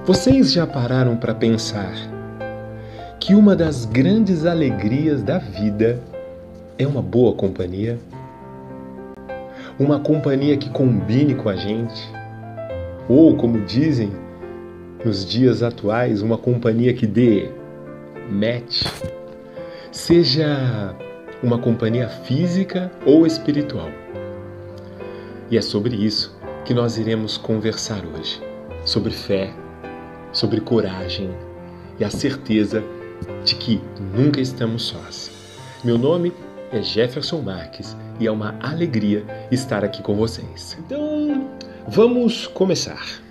Vocês já pararam para pensar que uma das grandes alegrias da vida é uma boa companhia? Uma companhia que combine com a gente? Ou, como dizem nos dias atuais, uma companhia que dê match? Seja uma companhia física ou espiritual. E é sobre isso que nós iremos conversar hoje. Sobre fé, sobre coragem e a certeza de que nunca estamos sós. Meu nome é Jefferson Marques e é uma alegria estar aqui com vocês. Então, vamos começar.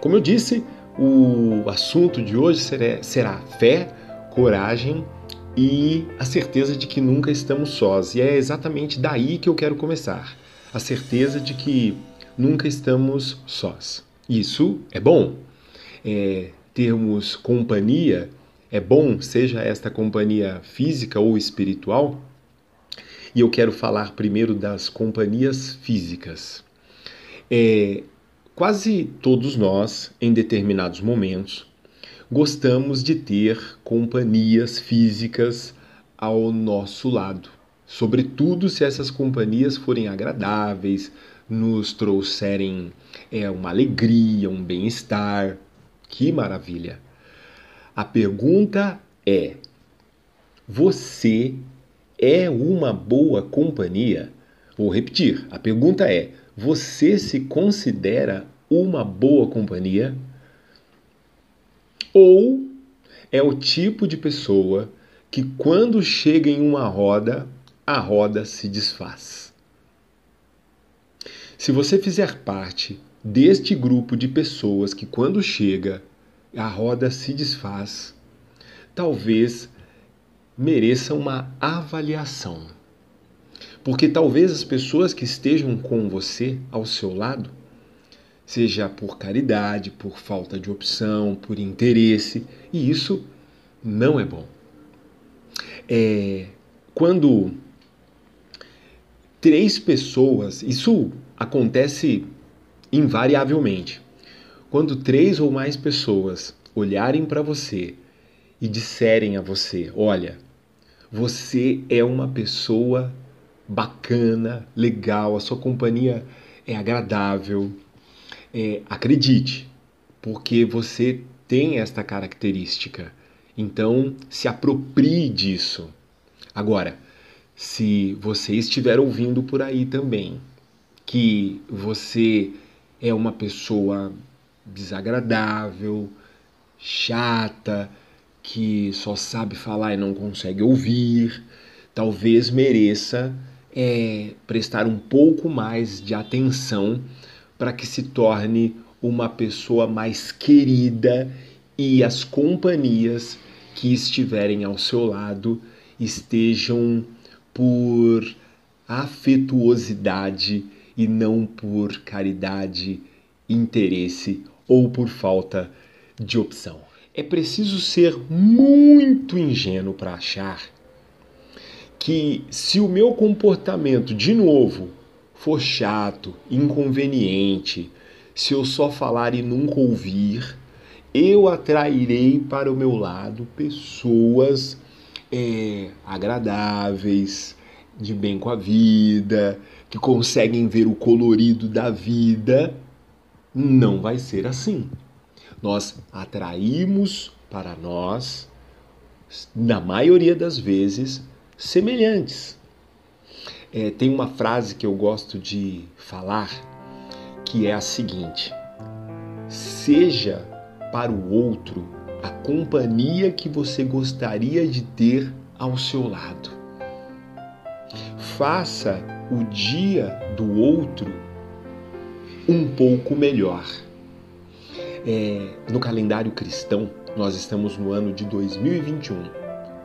Como eu disse, o assunto de hoje será fé, coragem e a certeza de que nunca estamos sós. E é exatamente daí que eu quero começar. A certeza de que nunca estamos sós. Isso é bom. Termos companhia é bom, seja esta companhia física ou espiritual. E eu quero falar primeiro das companhias físicas. Quase todos nós, em determinados momentos, gostamos de ter companhias físicas ao nosso lado. Sobretudo se essas companhias forem agradáveis, nos trouxerem uma alegria, um bem-estar. Que maravilha! A pergunta é: você é uma boa companhia? Vou repetir, a pergunta é: você se considera uma boa companhia? Ou é o tipo de pessoa que quando chega em uma roda, a roda se desfaz? Se você fizer parte deste grupo de pessoas que quando chega, a roda se desfaz, talvez mereça uma avaliação. Porque talvez as pessoas que estejam com você, ao seu lado, seja por caridade, por falta de opção, por interesse, e isso não é bom. Quando três pessoas, isso acontece invariavelmente, quando três ou mais pessoas olharem para você e disserem a você: olha, você é uma pessoa bacana, legal, a sua companhia é agradável, acredite, porque você tem esta característica. Então, se aproprie disso. Agora, se você estiver ouvindo por aí também que você é uma pessoa desagradável, chata, que só sabe falar e não consegue ouvir, talvez mereça prestar um pouco mais de atenção para que se torne uma pessoa mais querida e as companhias que estiverem ao seu lado estejam por afetuosidade e não por caridade, interesse ou por falta de opção. É preciso ser muito ingênuo para achar que se o meu comportamento, de novo, for chato, inconveniente, se eu só falar e nunca ouvir, eu atrairei para o meu lado pessoas agradáveis, de bem com a vida, que conseguem ver o colorido da vida. Não vai ser assim. Nós atraímos para nós, na maioria das vezes, semelhantes. Tem uma frase que eu gosto de falar, que é a seguinte: seja para o outro a companhia que você gostaria de ter ao seu lado. Faça o dia do outro um pouco melhor. No calendário cristão, nós estamos no ano de 2021.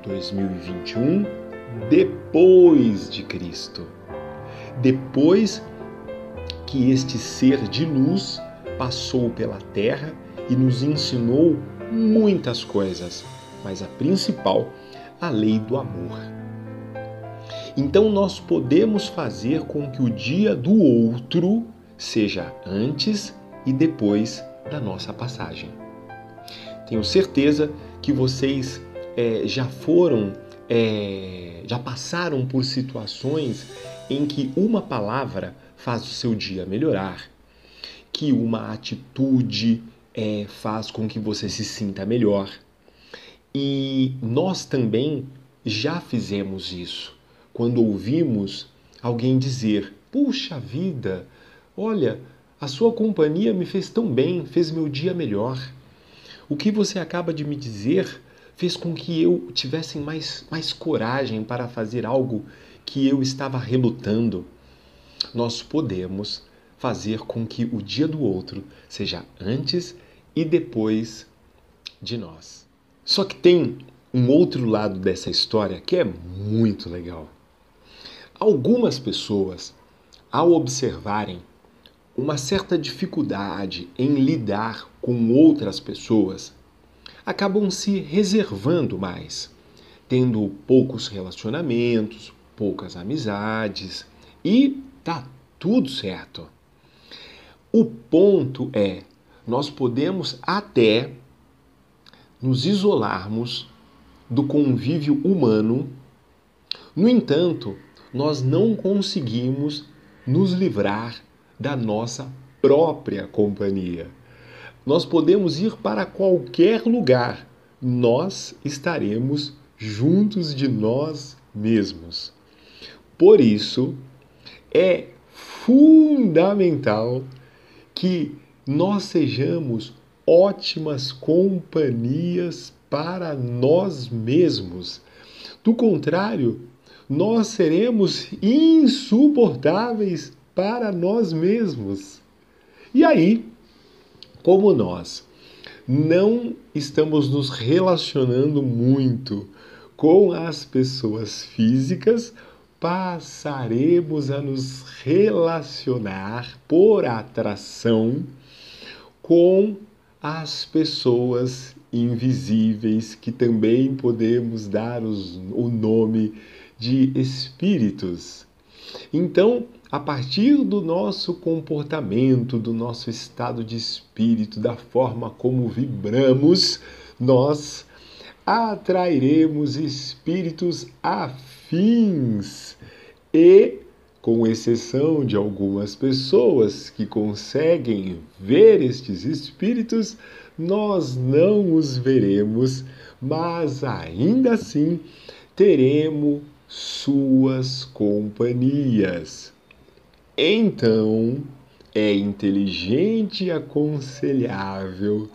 2021 depois de Cristo. Depois que este ser de luz passou pela terra e nos ensinou muitas coisas, mas a principal, a lei do amor. Então nós podemos fazer com que o dia do outro seja antes e depois da nossa passagem. Tenho certeza que vocês já passaram por situações em que uma palavra faz o seu dia melhorar, que uma atitude faz com que você se sinta melhor. E nós também já fizemos isso quando ouvimos alguém dizer: puxa vida, olha, a sua companhia me fez tão bem, fez meu dia melhor. O que você acaba de me dizer fez com que eu tivesse mais coragem para fazer algo que eu estava relutando. Nós podemos fazer com que o dia do outro seja antes e depois de nós. Só que tem um outro lado dessa história que é muito legal. Algumas pessoas, ao observarem uma certa dificuldade em lidar com outras pessoas, acabam se reservando mais, tendo poucos relacionamentos, poucas amizades e tá tudo certo. O ponto é, nós podemos até nos isolarmos do convívio humano, no entanto, nós não conseguimos nos livrar da nossa própria companhia. Nós podemos ir para qualquer lugar, nós estaremos juntos de nós mesmos. Por isso, é fundamental que nós sejamos ótimas companhias para nós mesmos. Do contrário, nós seremos insuportáveis para nós mesmos. E aí, como nós não estamos nos relacionando muito com as pessoas físicas, passaremos a nos relacionar por atração com as pessoas invisíveis, que também podemos dar o nome de espíritos. Então, a partir do nosso comportamento, do nosso estado de espírito, da forma como vibramos, nós atrairemos espíritos afins e, com exceção de algumas pessoas que conseguem ver estes espíritos, nós não os veremos, mas ainda assim teremos suas companhias. Então, é inteligente e aconselhável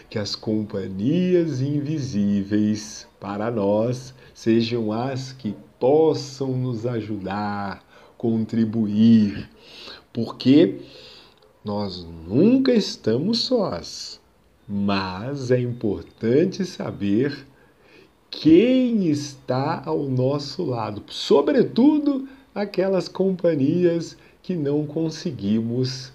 que as companhias invisíveis para nós sejam as que possam nos ajudar, contribuir, porque nós nunca estamos sós, mas é importante saber quem está ao nosso lado, sobretudo aquelas companhias que não conseguimos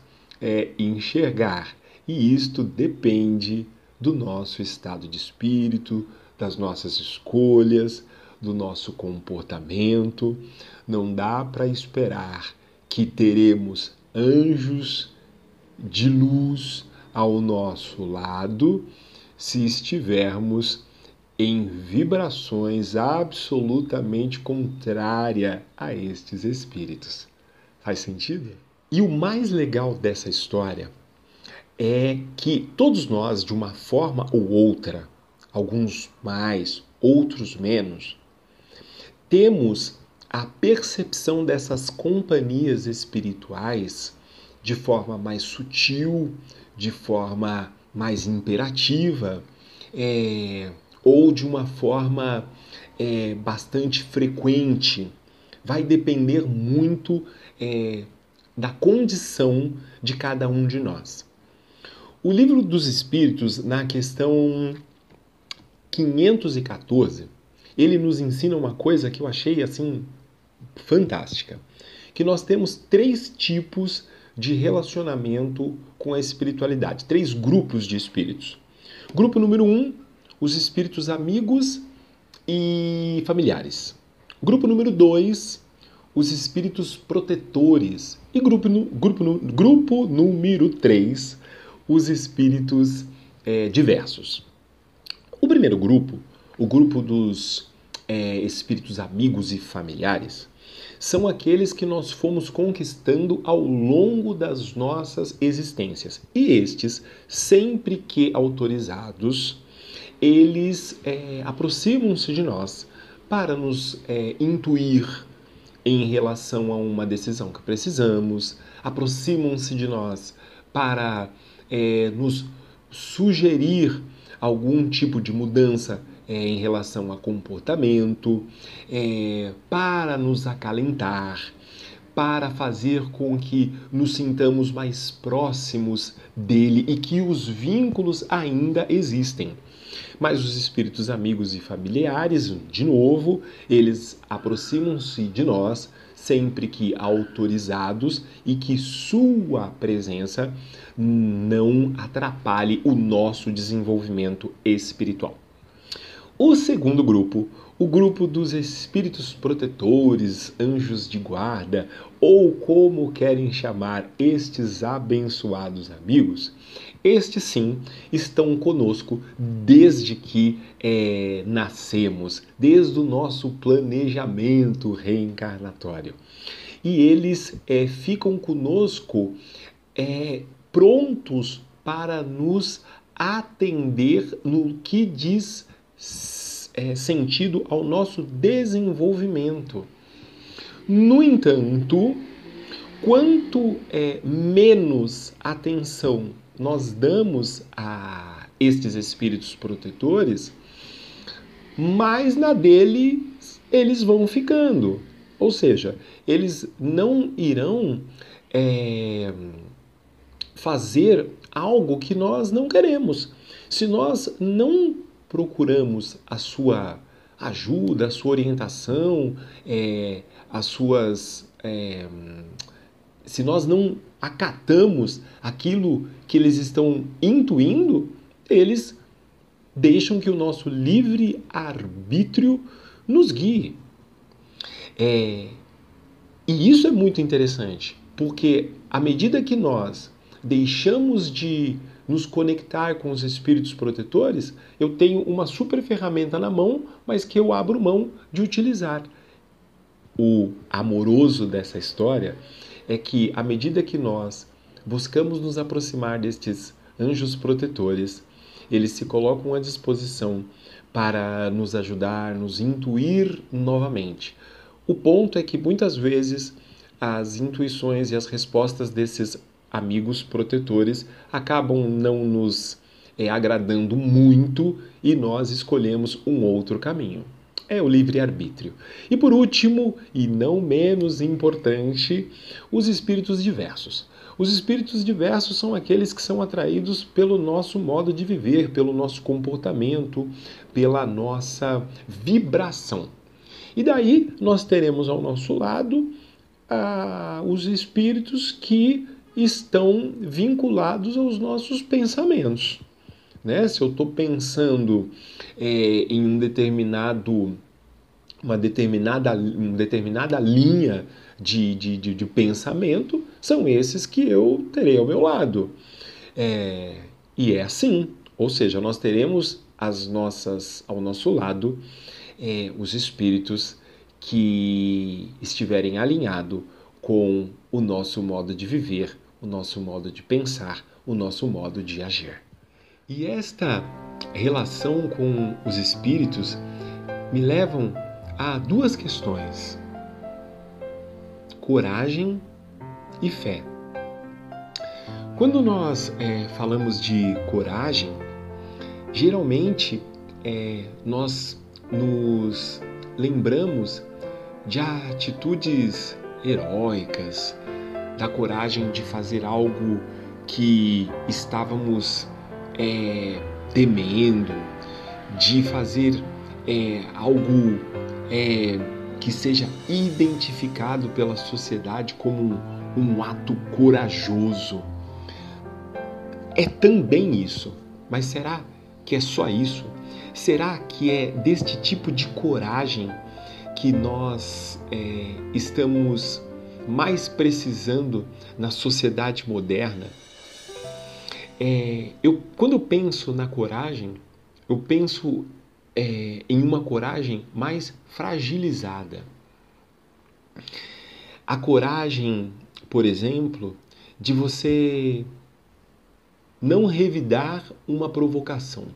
enxergar. E isto depende do nosso estado de espírito, das nossas escolhas, do nosso comportamento. Não dá para esperar que teremos anjos de luz ao nosso lado se estivermos em vibrações absolutamente contrárias a estes espíritos. Faz sentido? E o mais legal dessa história é que todos nós, de uma forma ou outra, alguns mais, outros menos, temos a percepção dessas companhias espirituais de forma mais sutil, de forma mais imperativa, ou de uma forma bastante frequente. Vai depender muito da condição de cada um de nós. O Livro dos Espíritos, na questão 514, ele nos ensina uma coisa que eu achei assim fantástica, que nós temos 3 tipos de relacionamento com a espiritualidade, 3 grupos de espíritos. Grupo número 1, os espíritos amigos e familiares. Grupo número 2, os espíritos protetores. E grupo número 3, os espíritos diversos. O primeiro grupo, o grupo dos espíritos amigos e familiares, são aqueles que nós fomos conquistando ao longo das nossas existências. E estes, sempre que autorizados, eles aproximam-se de nós para nos intuir em relação a uma decisão que precisamos, aproximam-se de nós para nos sugerir algum tipo de mudança em relação a comportamento, para nos acalentar, para fazer com que nos sintamos mais próximos dele e que os vínculos ainda existem. Mas os espíritos amigos e familiares, de novo, eles aproximam-se de nós sempre que autorizados e que sua presença não atrapalhe o nosso desenvolvimento espiritual. O segundo grupo, o grupo dos espíritos protetores, anjos de guarda, ou como querem chamar estes abençoados amigos, estes sim estão conosco desde que nascemos, desde o nosso planejamento reencarnatório. E eles ficam conosco prontos para nos atender no que diz sentido ao nosso desenvolvimento. No entanto, quanto menos atenção nós damos a estes espíritos protetores, mais na deles eles vão ficando. Ou seja, eles não irão fazer algo que nós não queremos. Se nós não procuramos a sua ajuda, a sua orientação, se nós não acatamos aquilo que eles estão intuindo, eles deixam que o nosso livre-arbítrio nos guie. E isso é muito interessante, porque à medida que nós deixamos de nos conectar com os espíritos protetores, eu tenho uma super ferramenta na mão, mas que eu abro mão de utilizar. O amoroso dessa história é que, à medida que nós buscamos nos aproximar destes anjos protetores, eles se colocam à disposição para nos ajudar, nos intuir novamente. O ponto é que, muitas vezes, as intuições e as respostas desses amigos protetores acabam não nos agradando muito e nós escolhemos um outro caminho. É o livre-arbítrio. E por último, e não menos importante, os espíritos diversos. Os espíritos diversos são aqueles que são atraídos pelo nosso modo de viver, pelo nosso comportamento, pela nossa vibração. E daí nós teremos ao nosso lado os espíritos que estão vinculados aos nossos pensamentos. Né? Se eu estou pensando em uma determinada linha de pensamento, são esses que eu terei ao meu lado. E é assim, ou seja, nós teremos ao nosso lado os espíritos que estiverem alinhados com o nosso modo de viver, o nosso modo de pensar, o nosso modo de agir. E esta relação com os espíritos me levam a duas questões: coragem e fé. Quando nós falamos de coragem, geralmente nós nos lembramos de atitudes heróicas, da coragem de fazer algo que estávamos temendo, de fazer algo que seja identificado pela sociedade como um ato corajoso. É também isso, mas será que é só isso? Será que é deste tipo de coragem que nós estamos mais precisando na sociedade moderna? Quando eu penso na coragem, eu penso em uma coragem mais fragilizada. A coragem, por exemplo, de você não revidar uma provocação.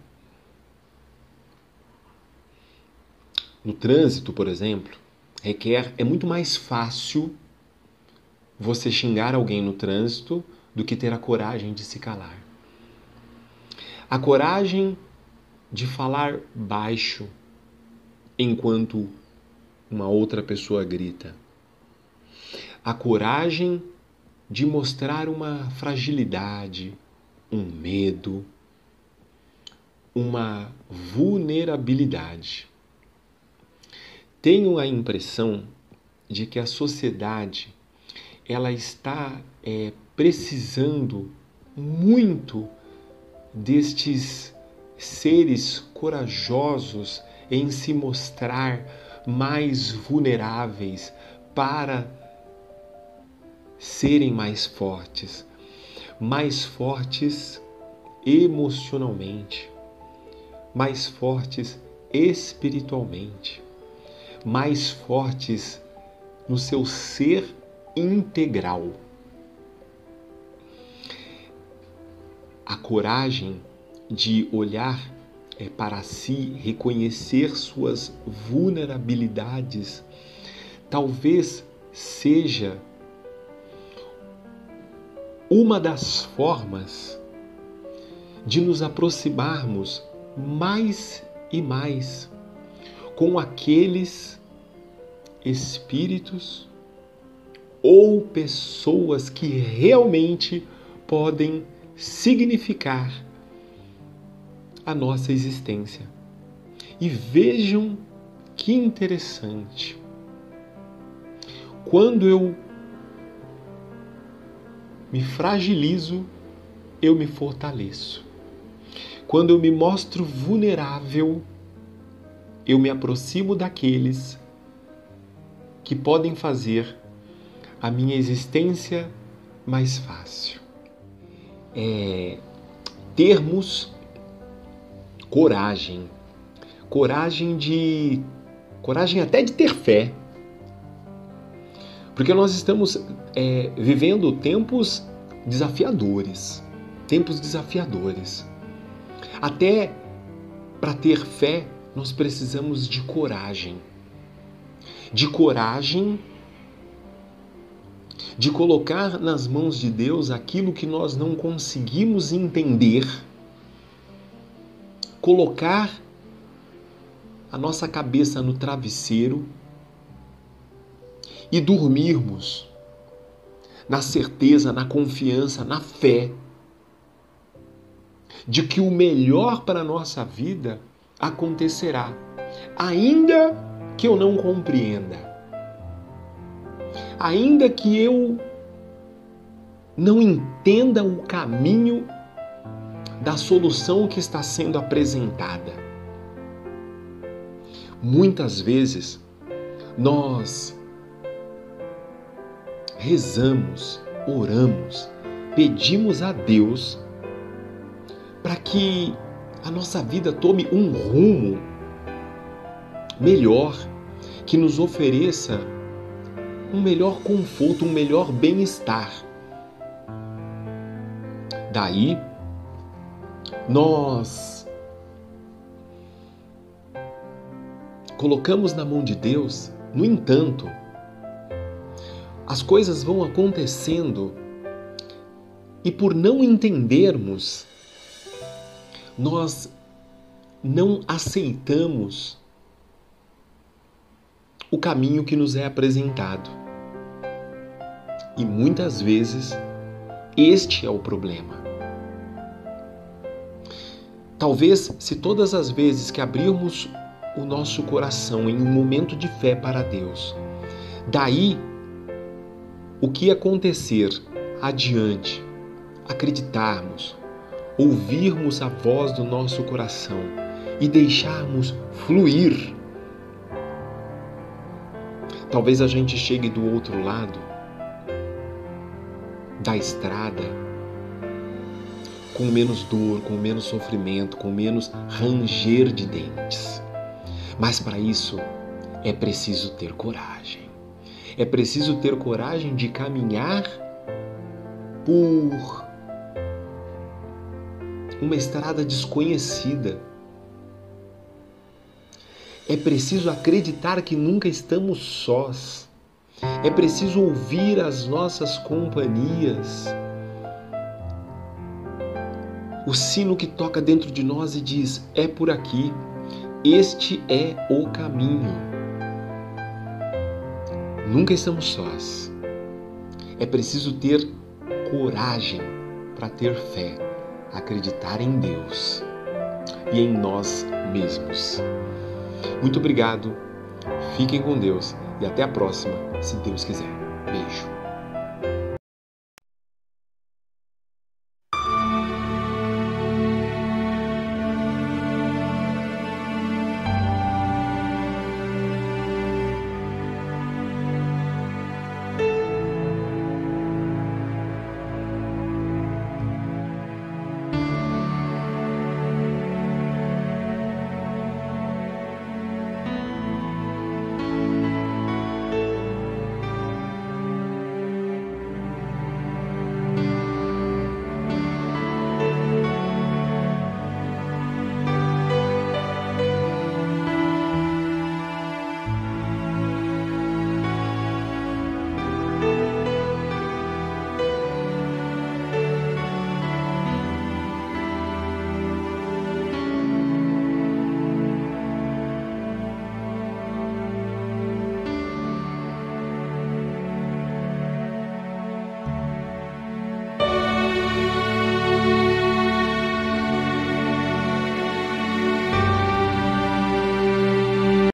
No trânsito, por exemplo, é muito mais fácil você xingar alguém no trânsito do que ter a coragem de se calar. A coragem de falar baixo enquanto uma outra pessoa grita. A coragem de mostrar uma fragilidade, um medo, uma vulnerabilidade. Tenho a impressão de que a sociedade ela está precisando muito destes seres corajosos em se mostrar mais vulneráveis para serem mais fortes emocionalmente, mais fortes espiritualmente, mais fortes no seu ser integral. A coragem de olhar para si, reconhecer suas vulnerabilidades, talvez seja uma das formas de nos aproximarmos mais e mais com aqueles espíritos ou pessoas que realmente podem significar a nossa existência. E vejam que interessante. Quando eu me fragilizo, eu me fortaleço. Quando eu me mostro vulnerável, eu me aproximo daqueles que podem fazer a minha existência mais fácil. Termos coragem. Coragem até de ter fé. Porque nós estamos vivendo tempos desafiadores. Até para ter fé, nós precisamos de coragem. De coragem de colocar nas mãos de Deus aquilo que nós não conseguimos entender, colocar a nossa cabeça no travesseiro e dormirmos na certeza, na confiança, na fé de que o melhor para a nossa vida acontecerá, ainda que eu não compreenda. Ainda que eu não entenda o caminho da solução que está sendo apresentada. Muitas vezes nós rezamos, oramos, pedimos a Deus para que a nossa vida tome um rumo melhor, que nos ofereça um melhor conforto, um melhor bem-estar. Daí, nós colocamos na mão de Deus. No entanto, as coisas vão acontecendo e por não entendermos, nós não aceitamos o caminho que nos é apresentado. E muitas vezes este é o problema. Talvez, se todas as vezes que abrirmos o nosso coração em um momento de fé para Deus, daí o que acontecer adiante, acreditarmos, ouvirmos a voz do nosso coração e deixarmos fluir, talvez a gente chegue do outro lado da estrada com menos dor, com menos sofrimento, com menos ranger de dentes. Mas para isso é preciso ter coragem. É preciso ter coragem de caminhar por uma estrada desconhecida. É preciso acreditar que nunca estamos sós. É preciso ouvir as nossas companhias. O sino que toca dentro de nós e diz: é por aqui, este é o caminho. Nunca estamos sós. É preciso ter coragem para ter fé, acreditar em Deus e em nós mesmos. Muito obrigado, fiquem com Deus e até a próxima, se Deus quiser. Beijo.